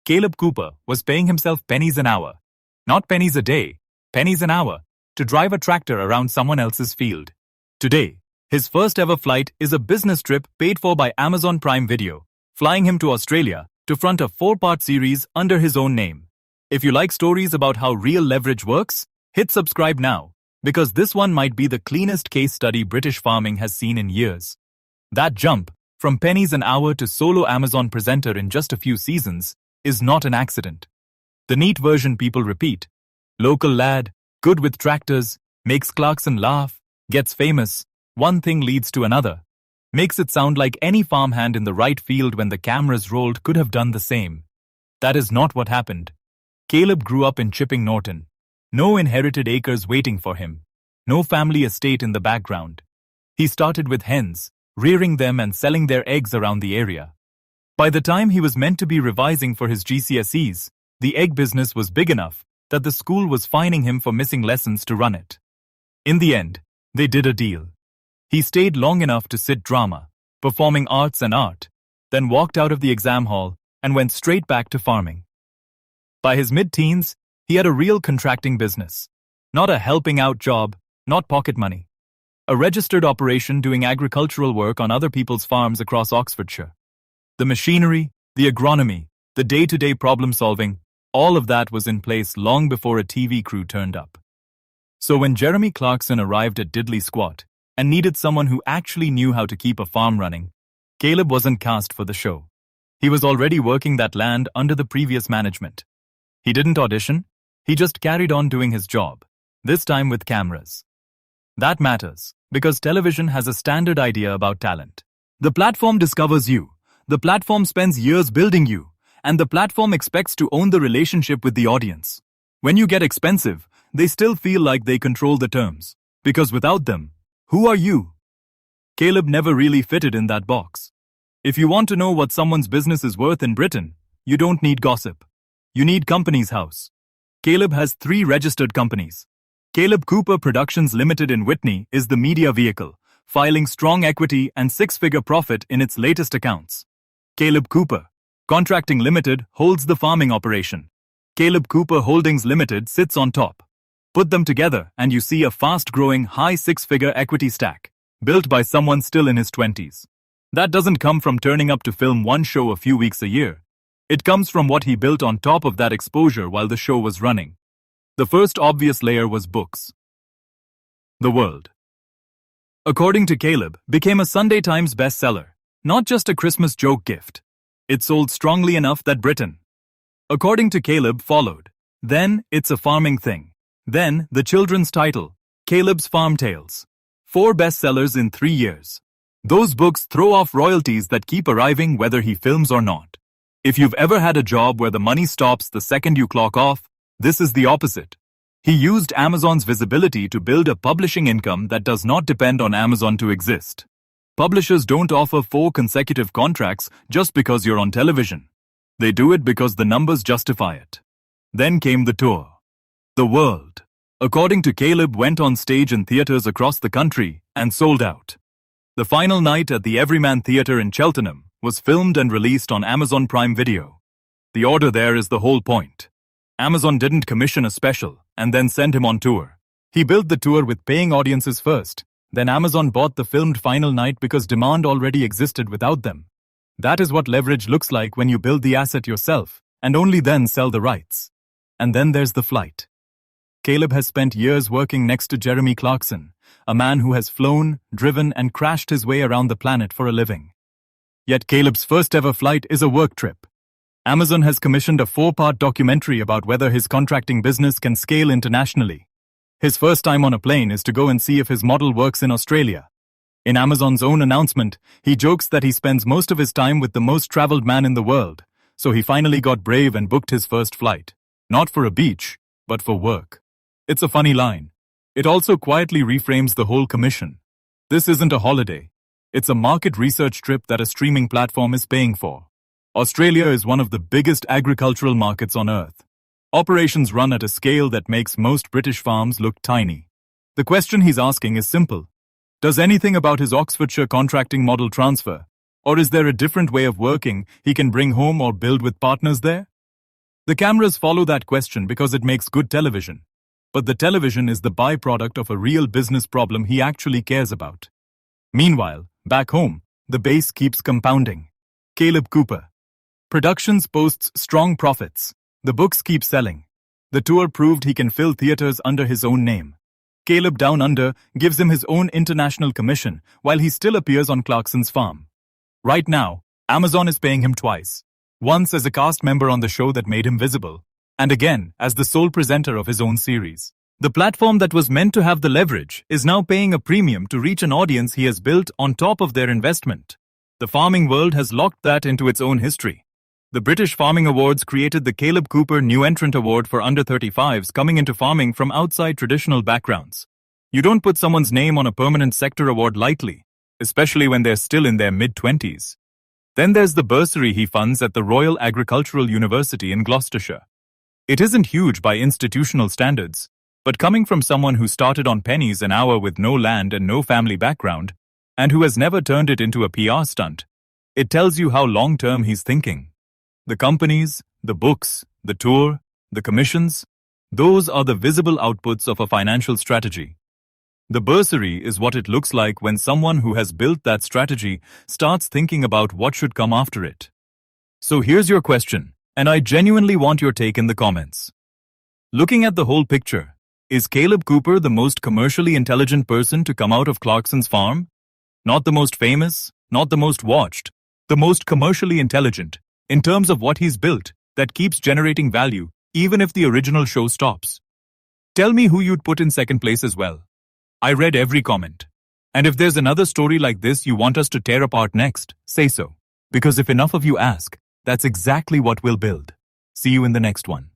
Kaleb Cooper was paying himself pennies an hour, not pennies a day, pennies an hour, to drive a tractor around someone else's field. Today, his first ever flight is a business trip paid for by Amazon Prime Video, flying him to Australia to front a 4-part series under his own name. If you like stories about how real leverage works, hit subscribe now, because this one might be the cleanest case study British farming has seen in years. That jump, from pennies an hour to solo Amazon presenter in just a few seasons, is not an accident. The neat version people repeat: local lad, good with tractors, makes Clarkson laugh, gets famous, one thing leads to another, makes it sound like any farmhand in the right field when the cameras rolled could have done the same. That is not what happened. Kaleb grew up in Chipping Norton. No inherited acres waiting for him. No family estate in the background. He started with hens, rearing them and selling their eggs around the area. By the time he was meant to be revising for his GCSEs, the egg business was big enough that the school was fining him for missing lessons to run it. In the end, they did a deal. He stayed long enough to sit drama, performing arts and art, then walked out of the exam hall and went straight back to farming. By his mid-teens, he had a real contracting business. Not a helping out job, not pocket money. A registered operation doing agricultural work on other people's farms across Oxfordshire. The machinery, the agronomy, the day-to-day problem-solving, all of that was in place long before a TV crew turned up. So when Jeremy Clarkson arrived at Diddley Squat and needed someone who actually knew how to keep a farm running, Kaleb wasn't cast for the show. He was already working that land under the previous management. He didn't audition, he just carried on doing his job, this time with cameras. That matters, because television has a standard idea about talent. The platform discovers you, the platform spends years building you, and the platform expects to own the relationship with the audience. When you get expensive, they still feel like they control the terms, because without them, who are you? Kaleb never really fitted in that box. If you want to know what someone's business is worth in Britain, you don't need gossip. You need Companies House. Kaleb has 3 registered companies. Kaleb Cooper Productions Limited in Witney is the media vehicle, filing strong equity and 6-figure profit in its latest accounts. Kaleb Cooper Contracting Limited holds the farming operation. Kaleb Cooper Holdings Limited sits on top. Put them together and you see a fast-growing, high 6-figure equity stack, built by someone still in his 20s. That doesn't come from turning up to film one show a few weeks a year. It comes from what he built on top of that exposure while the show was running. The first obvious layer was books. The World, according to Kaleb, became a Sunday Times bestseller, not just a Christmas joke gift. It sold strongly enough that Britain, according to Kaleb, followed. Then, It's a Farming Thing. Then, the children's title, Kaleb's Farm Tales. 4 bestsellers in 3 years. Those books throw off royalties that keep arriving whether he films or not. If you've ever had a job where the money stops the second you clock off, this is the opposite. He used Amazon's visibility to build a publishing income that does not depend on Amazon to exist. Publishers don't offer 4 consecutive contracts just because you're on television. They do it because the numbers justify it. Then came the tour. The World, according to Kaleb, went on stage in theaters across the country and sold out. The final night at the Everyman Theatre in Cheltenham was filmed and released on Amazon Prime Video. The order there is the whole point. Amazon didn't commission a special and then send him on tour. He built the tour with paying audiences first. Then Amazon bought the filmed final night because demand already existed without them. That is what leverage looks like when you build the asset yourself and only then sell the rights. And then there's the flight. Kaleb has spent years working next to Jeremy Clarkson, a man who has flown, driven, and crashed his way around the planet for a living. Yet Kaleb's first ever flight is a work trip. Amazon has commissioned a 4-part documentary about whether his contracting business can scale internationally. His first time on a plane is to go and see if his model works in Australia. In Amazon's own announcement, he jokes that he spends most of his time with the most traveled man in the world, so he finally got brave and booked his first flight. Not for a beach, but for work. It's a funny line. It also quietly reframes the whole commission. This isn't a holiday. It's a market research trip that a streaming platform is paying for. Australia is one of the biggest agricultural markets on Earth. Operations run at a scale that makes most British farms look tiny. The question he's asking is simple. Does anything about his Oxfordshire contracting model transfer? Or is there a different way of working he can bring home or build with partners there? The cameras follow that question because it makes good television. But the television is the byproduct of a real business problem he actually cares about. Meanwhile, back home, the base keeps compounding. Kaleb Cooper. Productions boasts strong profits. The books keep selling. The tour proved he can fill theaters under his own name. Kaleb Down Under gives him his own international commission while he still appears on Clarkson's farm. Right now, Amazon is paying him twice. Once as a cast member on the show that made him visible, and again as the sole presenter of his own series. The platform that was meant to have the leverage is now paying a premium to reach an audience he has built on top of their investment. The farming world has locked that into its own history. The British Farming Awards created the Kaleb Cooper New Entrant Award for under 35s coming into farming from outside traditional backgrounds. You don't put someone's name on a permanent sector award lightly, especially when they're still in their mid-20s. Then there's the bursary he funds at the Royal Agricultural University in Gloucestershire. It isn't huge by institutional standards, but coming from someone who started on pennies an hour with no land and no family background, and who has never turned it into a PR stunt, it tells you how long-term he's thinking. The companies, the books, the tour, the commissions, those are the visible outputs of a financial strategy. The bursary is what it looks like when someone who has built that strategy starts thinking about what should come after it. So here's your question, and I genuinely want your take in the comments. Looking at the whole picture, is Kaleb Cooper the most commercially intelligent person to come out of Clarkson's farm? Not the most famous, not the most watched, the most commercially intelligent, in terms of what he's built, that keeps generating value, even if the original show stops. Tell me who you'd put in second place as well. I read every comment. And if there's another story like this you want us to tear apart next, say so. Because if enough of you ask, that's exactly what we'll build. See you in the next one.